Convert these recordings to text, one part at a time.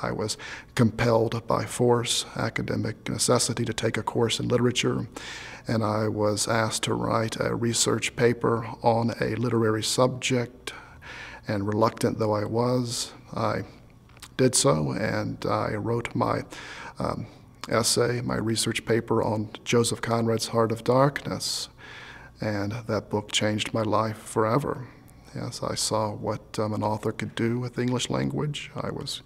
I was compelled by force, academic necessity, to take a course in literature, and I was asked to write a research paper on a literary subject, and reluctant though I was, I did so, and I wrote my essay, my research paper on Joseph Conrad's Heart of Darkness, and that book changed my life forever. Yes, I saw what an author could do with the English language. I was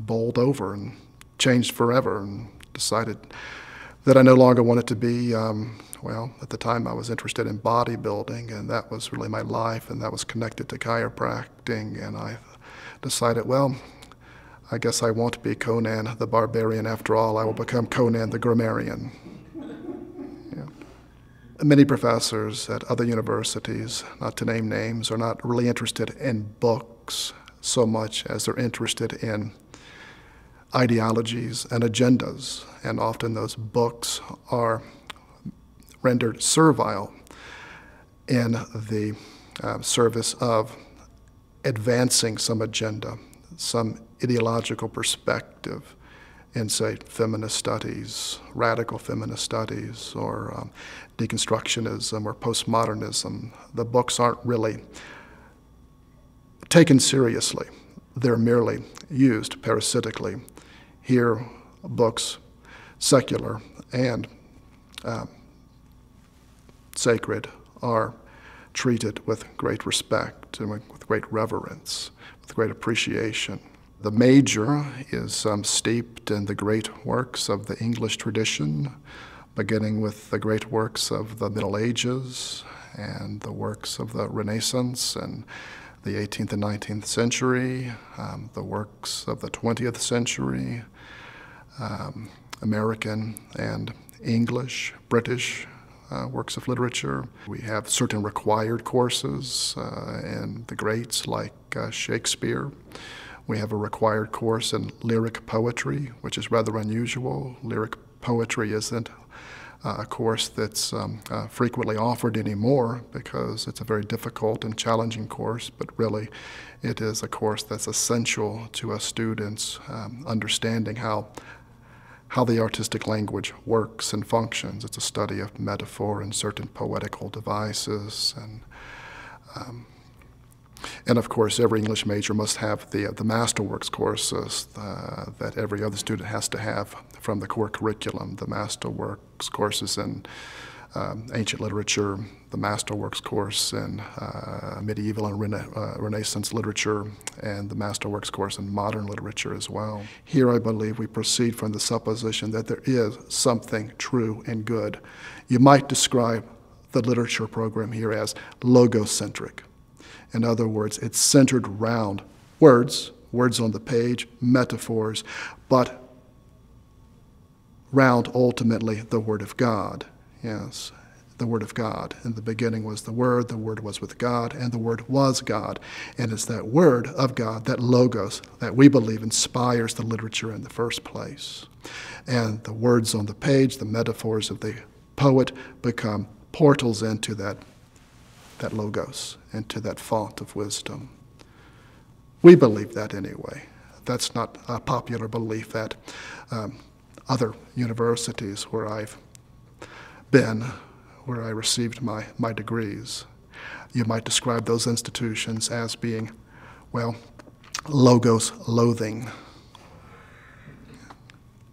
bowled over and changed forever, and decided that I no longer wanted to be, well, at the time I was interested in bodybuilding, and that was really my life, and that was connected to chiropractic, and I decided, well, I guess I won't be Conan the Barbarian after all. I will become Conan the Grammarian. Many professors at other universities, not to name names, are not really interested in books so much as they're interested in ideologies and agendas, and often those books are rendered servile in the service of advancing some agenda, some ideological perspective in, say, feminist studies, radical feminist studies, or deconstructionism or postmodernism. The books aren't really taken seriously. They're merely used parasitically. Here, books, secular and sacred, are treated with great respect and with great reverence, with great appreciation. The major is steeped in the great works of the English tradition, beginning with the great works of the Middle Ages and the works of the Renaissance and the 18th and 19th century, the works of the 20th century, American and English, British works of literature. We have certain required courses in the greats like Shakespeare. We have a required course in lyric poetry, which is rather unusual. Lyric poetry isn't a course that's frequently offered anymore because it's a very difficult and challenging course, but really it is a course that's essential to a student's understanding how the artistic language works and functions. It's a study of metaphor and certain poetical devices, and of course, every English major must have the Masterworks courses that every other student has to have from the core curriculum. The Masterworks courses in ancient literature, the Masterworks course in medieval and Renaissance literature, and the Masterworks course in modern literature as well. Here, I believe we proceed from the supposition that there is something true and good. You might describe the literature program here as logocentric. In other words, it's centered around words on the page, metaphors, but round ultimately the Word of God. Yes, the Word of God. In the beginning was the Word was with God, and the Word was God. And it's that Word of God, that logos, that we believe inspires the literature in the first place. And the words on the page, the metaphors of the poet, become portals into that logos, into that font of wisdom. We believe that anyway. That's not a popular belief at other universities where I've been, where I received my degrees. You might describe those institutions as being, well, logos loathing.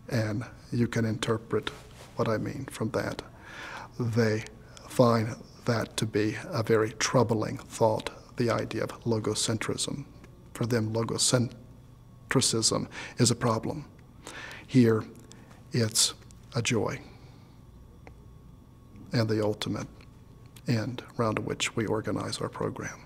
And you can interpret what I mean from that. They find that to be a very troubling thought, the idea of logocentrism. For them, logocentrism is a problem. Here, it's a joy and the ultimate end around which we organize our program.